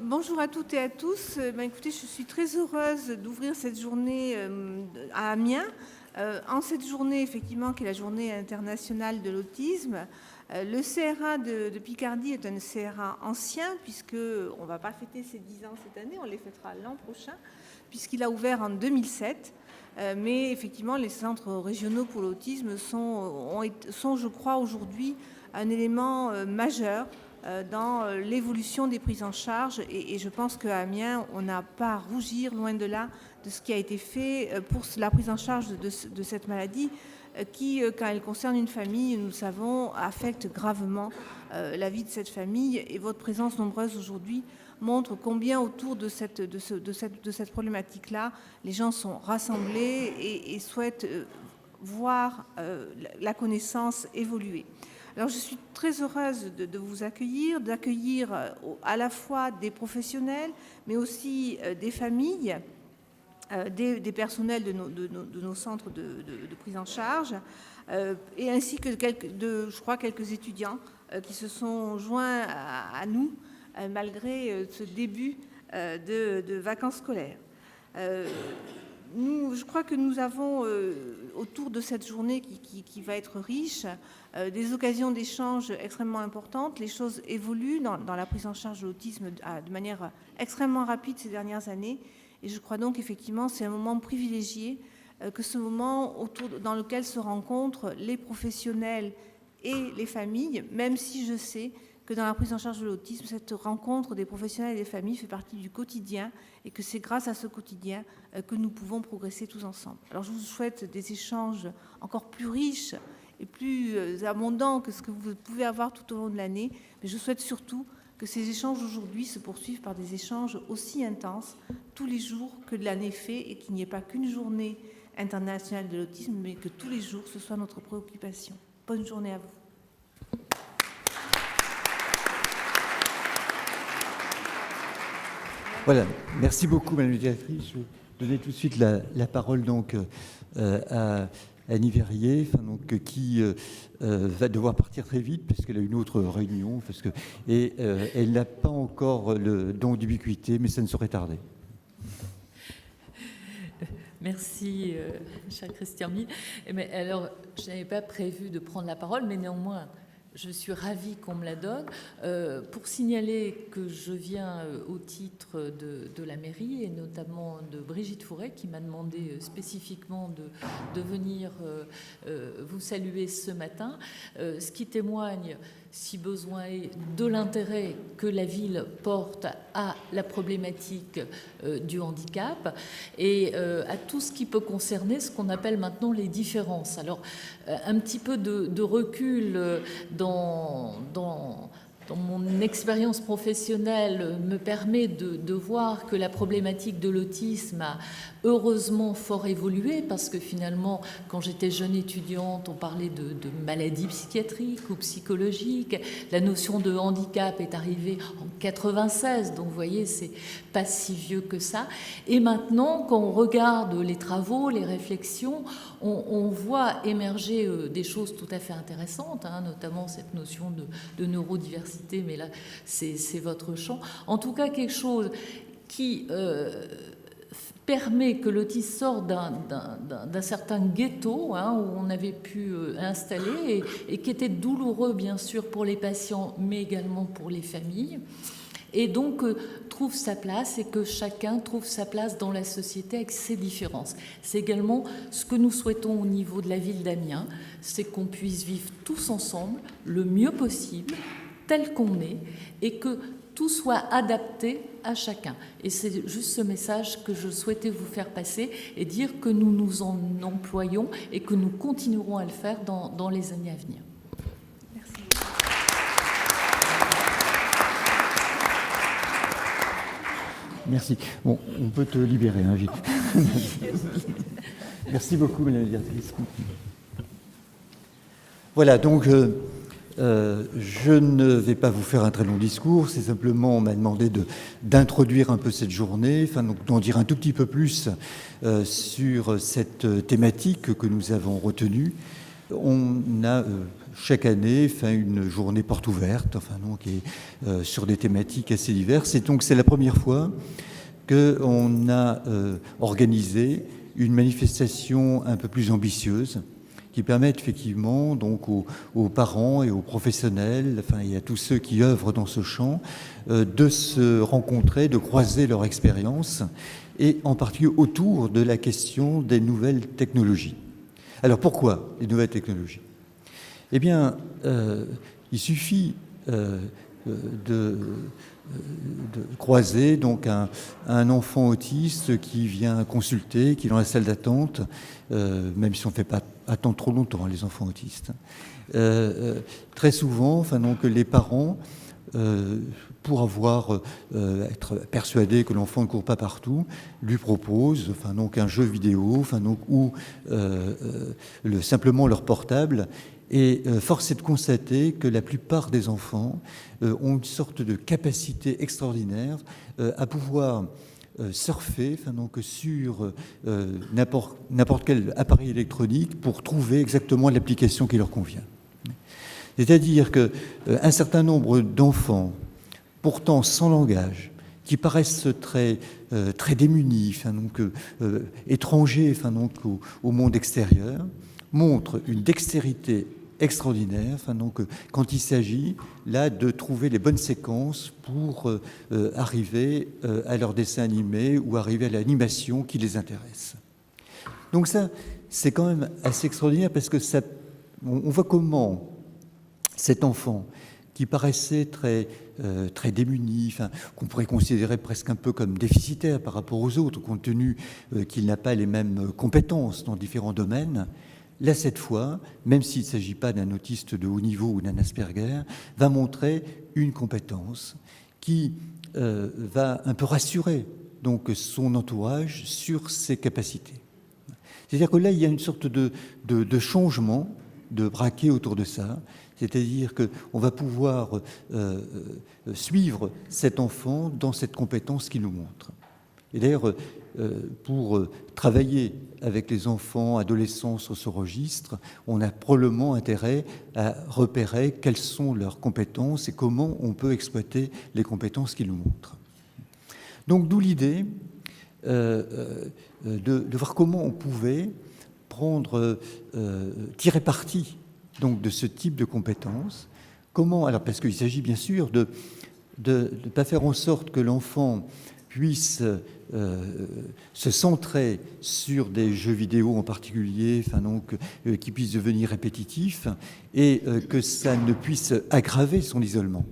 Bonjour à toutes et à tous. Écoutez, je suis très heureuse d'ouvrir cette journée à Amiens. En cette journée, effectivement, qui est la journée internationale de l'autisme, le CRA de Picardie est un CRA ancien, puisqu'on ne va pas fêter ses 10 ans cette année, on les fêtera l'an prochain, puisqu'il a ouvert en 2007. Mais effectivement, les centres régionaux pour l'autisme sont, je crois, aujourd'hui un élément majeur dans l'évolution des prises en charge. Et je pense qu'à Amiens, on n'a pas à rougir, loin de là, de ce qui a été fait pour la prise en charge de cette maladie qui, quand elle concerne une famille, nous le savons, affecte gravement la vie de cette famille. Et votre présence nombreuse aujourd'hui montre combien autour de cette problématique-là, les gens sont rassemblés et souhaitent voir la connaissance évoluer. Alors, je suis très heureuse de vous accueillir, d'accueillir à la fois des professionnels, mais aussi des familles, des personnels de nos centres de prise en charge, et ainsi que quelques étudiants qui se sont joints à nous malgré ce début de vacances scolaires. Je crois que nous avons, autour de cette journée qui va être riche, des occasions d'échange extrêmement importantes. Les choses évoluent dans la prise en charge de l'autisme de manière extrêmement rapide ces dernières années. Et je crois donc effectivement c'est un moment privilégié, que ce moment dans lequel se rencontrent les professionnels et les familles, même si je sais que dans la prise en charge de l'autisme, cette rencontre des professionnels et des familles fait partie du quotidien et que c'est grâce à ce quotidien que nous pouvons progresser tous ensemble. Alors je vous souhaite des échanges encore plus riches et plus abondants que ce que vous pouvez avoir tout au long de l'année, mais je souhaite surtout que ces échanges aujourd'hui se poursuivent par des échanges aussi intenses tous les jours que l'année fait et qu'il n'y ait pas qu'une journée internationale de l'autisme, mais que tous les jours ce soit notre préoccupation. Bonne journée à vous. Voilà, merci beaucoup, Madame la directrice. Je vais donner tout de suite la parole donc à Annie Verrier, qui va devoir partir très vite puisqu'elle a une autre réunion, et elle n'a pas encore le don d'ubiquité, mais ça ne saurait tarder. Merci, cher Christian Mille. Alors, je n'avais pas prévu de prendre la parole, mais néanmoins, je suis ravie qu'on me la donne, pour signaler que je viens au titre de la mairie et notamment de Brigitte Fouret qui m'a demandé spécifiquement de venir vous saluer ce matin, ce qui témoigne, si besoin est, de l'intérêt que la ville porte à la problématique du handicap et à tout ce qui peut concerner ce qu'on appelle maintenant les différences. Alors, un petit peu de recul dans mon expérience professionnelle me permet de voir que la problématique de l'autisme a heureusement fort évolué, parce que finalement, quand j'étais jeune étudiante, on parlait de maladies psychiatriques ou psychologiques. La notion de handicap est arrivée en 96, donc vous voyez, c'est pas si vieux que ça. Et maintenant, quand on regarde les travaux, les réflexions, on voit émerger des choses tout à fait intéressantes, notamment cette notion de neurodiversité, mais là, c'est votre champ. En tout cas, quelque chose qui permet que l'autisme sorte d'un certain ghetto où on avait pu installer et qui était douloureux, bien sûr, pour les patients, mais également pour les familles. Et donc trouve sa place et que chacun trouve sa place dans la société avec ses différences. C'est également ce que nous souhaitons au niveau de la ville d'Amiens, c'est qu'on puisse vivre tous ensemble le mieux possible, tel qu'on est, et que tout soit adapté à chacun. Et c'est juste ce message que je souhaitais vous faire passer et dire que nous nous en employons et que nous continuerons à le faire dans les années à venir. Merci. Bon, on peut te libérer, vite. Merci beaucoup, Madame la directrice. Voilà, donc je ne vais pas vous faire un très long discours, c'est simplement, on m'a demandé d'introduire un peu cette journée, donc d'en dire un tout petit peu plus sur cette thématique que nous avons retenue. On a chaque année fait une journée porte ouverte, enfin, donc, et, sur des thématiques assez diverses. Et donc c'est la première fois qu'on a organisé une manifestation un peu plus ambitieuse qui permettent effectivement donc aux parents et aux professionnels, enfin, et à tous ceux qui œuvrent dans ce champ, de se rencontrer, de croiser leur expérience, et en particulier autour de la question des nouvelles technologies. Alors pourquoi les nouvelles technologies? Eh bien, il suffit de croiser donc un enfant autiste qui vient consulter, qui est dans la salle d'attente, même si on ne fait pas attendre trop longtemps les enfants autistes. Très souvent, enfin, donc, les parents, pour être persuadés que l'enfant ne court pas partout, lui proposent enfin, donc, un jeu vidéo enfin, donc, ou simplement leur portable. Et force est de constater que la plupart des enfants ont une sorte de capacité extraordinaire à pouvoir surfer enfin, donc, sur n'importe quel appareil électronique pour trouver exactement l'application qui leur convient. C'est-à-dire qu'un certain nombre d'enfants, pourtant sans langage, qui paraissent très démunis, enfin, donc, étrangers enfin, donc, au monde extérieur, montrent une dextérité extraordinaire enfin, donc, quand il s'agit là de trouver les bonnes séquences pour arriver à leur dessin animé ou arriver à l'animation qui les intéresse. Donc ça, c'est quand même assez extraordinaire parce que ça, on voit comment cet enfant qui paraissait très démuni, enfin, qu'on pourrait considérer presque un peu comme déficitaire par rapport aux autres, compte tenu qu'il n'a pas les mêmes compétences dans différents domaines, là, cette fois, même s'il ne s'agit pas d'un autiste de haut niveau ou d'un Asperger, va montrer une compétence qui va un peu rassurer donc, son entourage sur ses capacités. C'est-à-dire que là, il y a une sorte de changement de braquet autour de ça, c'est-à-dire qu'on va pouvoir suivre cet enfant dans cette compétence qu'il nous montre. Et d'ailleurs, pour travailler avec les enfants, adolescents sur ce registre, on a probablement intérêt à repérer quelles sont leurs compétences et comment on peut exploiter les compétences qu'ils nous montrent. Donc d'où l'idée de voir comment on pouvait tirer parti donc, de ce type de compétences. Comment, alors parce qu'il s'agit bien sûr de ne pas faire en sorte que l'enfant puisse se centrer sur des jeux vidéo en particulier, enfin donc, qui puissent devenir répétitifs et que ça ne puisse aggraver son isolement.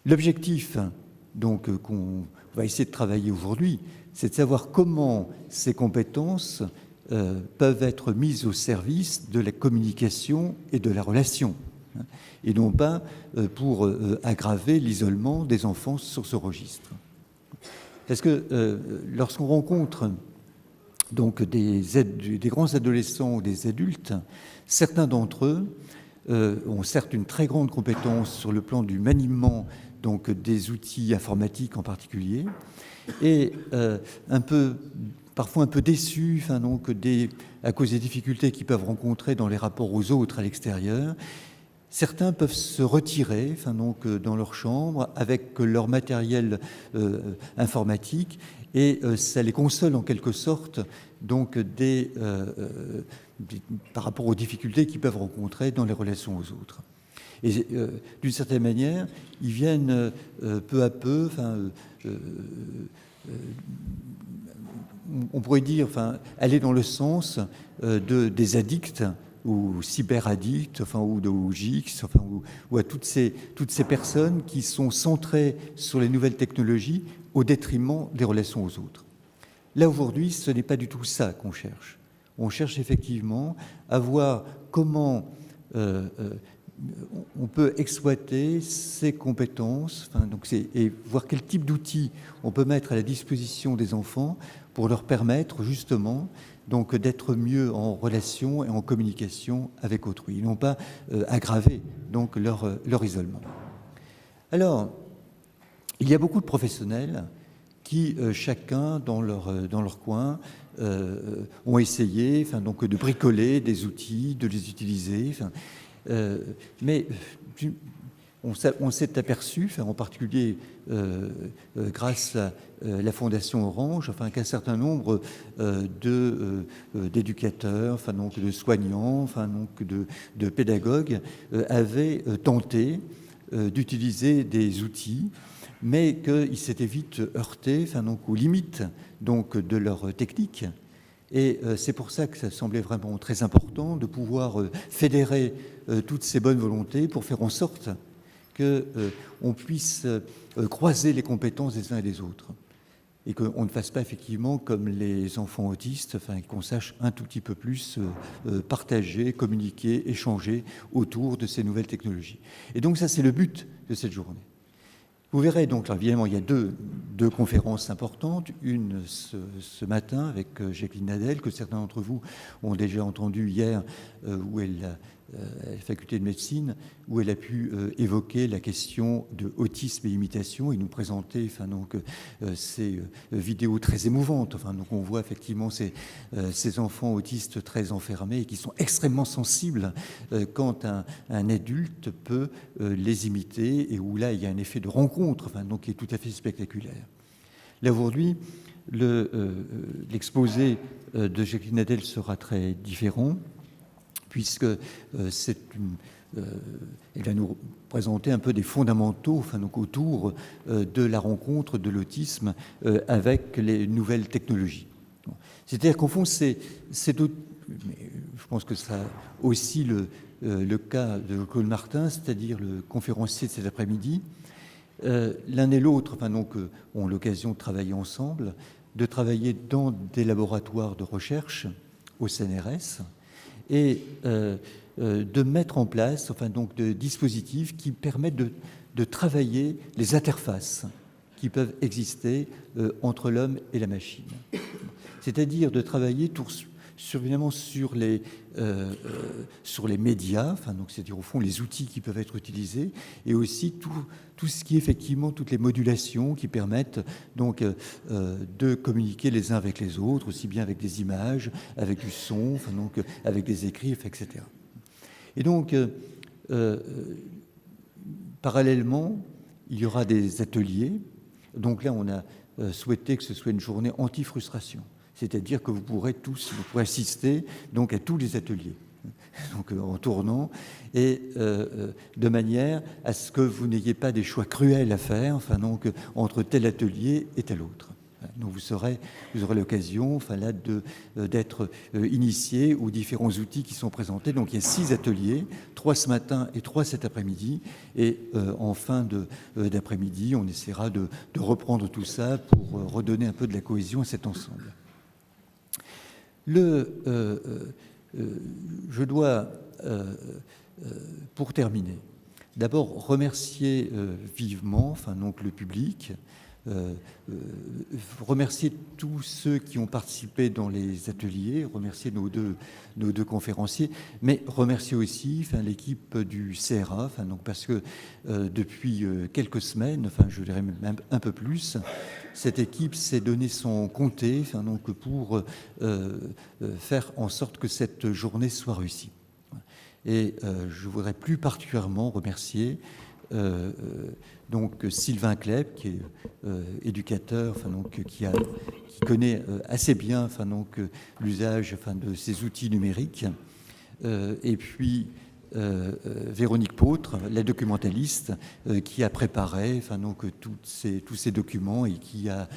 L'objectif donc, qu'on va essayer de travailler aujourd'hui, c'est de savoir comment ces compétences peuvent être mises au service de la communication et de la relation, hein, et non pas pour aggraver l'isolement des enfants sur ce registre. Parce que lorsqu'on rencontre donc des grands adolescents ou des adultes, certains d'entre eux ont certes une très grande compétence sur le plan du maniement donc, des outils informatiques en particulier, et parfois un peu déçus enfin, donc, à cause des difficultés qu'ils peuvent rencontrer dans les rapports aux autres à l'extérieur. Certains peuvent se retirer enfin, donc, dans leur chambre avec leur matériel informatique et ça les console en quelque sorte donc, par rapport aux difficultés qu'ils peuvent rencontrer dans les relations aux autres. Et d'une certaine manière, ils viennent peu à peu, enfin, on pourrait dire, enfin, aller dans le sens des addicts ou cyberaddicts, enfin, ou GIX, enfin, ou à toutes ces personnes qui sont centrées sur les nouvelles technologies au détriment des relations aux autres. Là, aujourd'hui, ce n'est pas du tout ça qu'on cherche. On cherche effectivement à voir comment on peut exploiter ces compétences, enfin, donc et voir quel type d'outils on peut mettre à la disposition des enfants pour leur permettre justement donc d'être mieux en relation et en communication avec autrui, et non pas aggraver donc leur isolement. Alors, il y a beaucoup de professionnels qui, chacun dans leur coin, ont essayé donc, de bricoler des outils, de les utiliser. Mais on s'est aperçu, en particulier grâce à la Fondation Orange, qu'un certain nombre d'éducateurs, donc de soignants, donc de pédagogues avaient tenté d'utiliser des outils, mais qu'ils s'étaient vite heurtés donc, aux limites donc, de leur technique. Et c'est pour ça que ça semblait vraiment très important de pouvoir fédérer toutes ces bonnes volontés pour faire en sorte qu'on puisse croiser les compétences des uns et des autres. Et qu'on ne fasse pas effectivement comme les enfants autistes, qu'on sache un tout petit peu plus partager, communiquer, échanger autour de ces nouvelles technologies. Et donc ça, c'est le but de cette journée. Vous verrez donc, là, évidemment, il y a deux conférences importantes. Une ce matin avec Jacqueline Nadel, que certains d'entre vous ont déjà entendu hier, où elle a la faculté de médecine, où elle a pu évoquer la question de autisme et imitation et nous présenter donc, ces vidéos très émouvantes. Donc on voit effectivement ces enfants autistes très enfermés et qui sont extrêmement sensibles quand un adulte peut les imiter et où là il y a un effet de rencontre donc, qui est tout à fait spectaculaire. Là aujourd'hui, l'exposé de Jacqueline Nadel sera très différent, puisque elle va nous présenter un peu des fondamentaux donc autour de la rencontre de l'autisme avec les nouvelles technologies. C'est-à-dire qu'au fond, je pense que ça aussi le cas de Claude Martin, c'est-à-dire le conférencier de cet après-midi. L'un et l'autre donc, ont l'occasion de travailler ensemble, de travailler dans des laboratoires de recherche au CNRS, et de mettre en place donc, de dispositifs qui permettent de travailler les interfaces qui peuvent exister entre l'homme et la machine. C'est-à-dire de travailler évidemment sur les médias, donc c'est-à-dire au fond les outils qui peuvent être utilisés, et aussi tout ce qui est effectivement toutes les modulations qui permettent donc de communiquer les uns avec les autres, aussi bien avec des images, avec du son, donc avec des écrits, etc. Et donc parallèlement, il y aura des ateliers. Donc là, on a souhaité que ce soit une journée anti-frustration. C'est-à-dire que vous pourrez assister donc, à tous les ateliers, donc, en tournant, et de manière à ce que vous n'ayez pas des choix cruels à faire donc, entre tel atelier et tel autre. Donc vous aurez l'occasion là, d'être initié aux différents outils qui sont présentés. Donc il y a 6 ateliers, 3 ce matin et 3 cet après-midi. Et en fin d'après-midi, on essaiera de reprendre tout ça pour redonner un peu de la cohésion à cet ensemble. Je dois, pour terminer, d'abord remercier vivement donc, le public, remercier tous ceux qui ont participé dans les ateliers, remercier nos deux conférenciers, mais remercier aussi l'équipe du CRA, donc parce que depuis quelques semaines, je dirais même un peu plus, cette équipe s'est donné son compté donc pour faire en sorte que cette journée soit réussie. Et je voudrais plus particulièrement remercier donc Sylvain Kleb, qui est éducateur, donc, qui connaît assez bien donc, l'usage de ces outils numériques, et puis Véronique Pautre, la documentaliste, qui a préparé donc, tous ces documents et qui a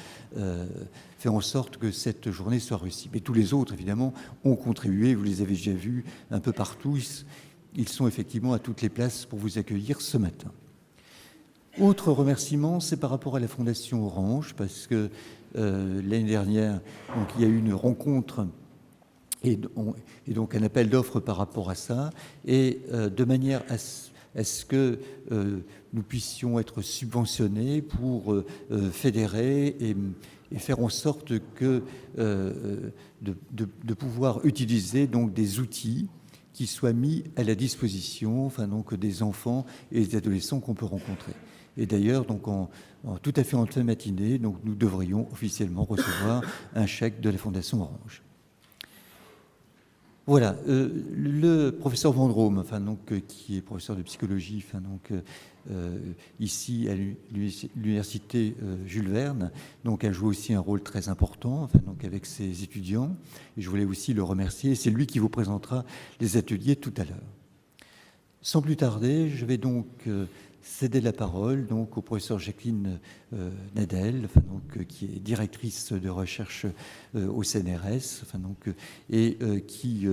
fait en sorte que cette journée soit réussie. Mais tous les autres, évidemment, ont contribué, vous les avez déjà vus un peu partout, ils sont effectivement à toutes les places pour vous accueillir ce matin. Autre remerciement, c'est par rapport à la Fondation Orange, parce que l'année dernière, donc, il y a eu une rencontre et donc un appel d'offres par rapport à ça, et de manière à ce que nous puissions être subventionnés pour fédérer et faire en sorte que de pouvoir utiliser donc, des outils qui soient mis à la disposition donc, des enfants et des adolescents qu'on peut rencontrer. Et d'ailleurs, donc tout à fait en fin de matinée, donc nous devrions officiellement recevoir un chèque de la Fondation Orange. Voilà, le professeur Vendôme, qui est professeur de psychologie, ici à l'université Jules Verne, a joué aussi un rôle très important, avec ses étudiants. Et je voulais aussi le remercier. C'est lui qui vous présentera les ateliers tout à l'heure. Sans plus tarder, je vais donc céder la parole au professeur Jacqueline Nadel, qui est directrice de recherche au CNRS, et qui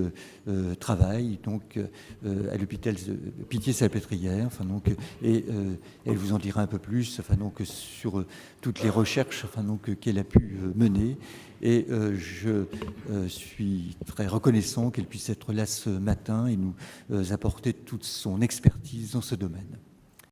travaille à l'hôpital Pitié-Salpêtrière, et elle vous en dira un peu plus, sur toutes les recherches, qu'elle a pu mener. Et je suis très reconnaissant qu'elle puisse être là ce matin et nous apporter toute son expertise dans ce domaine.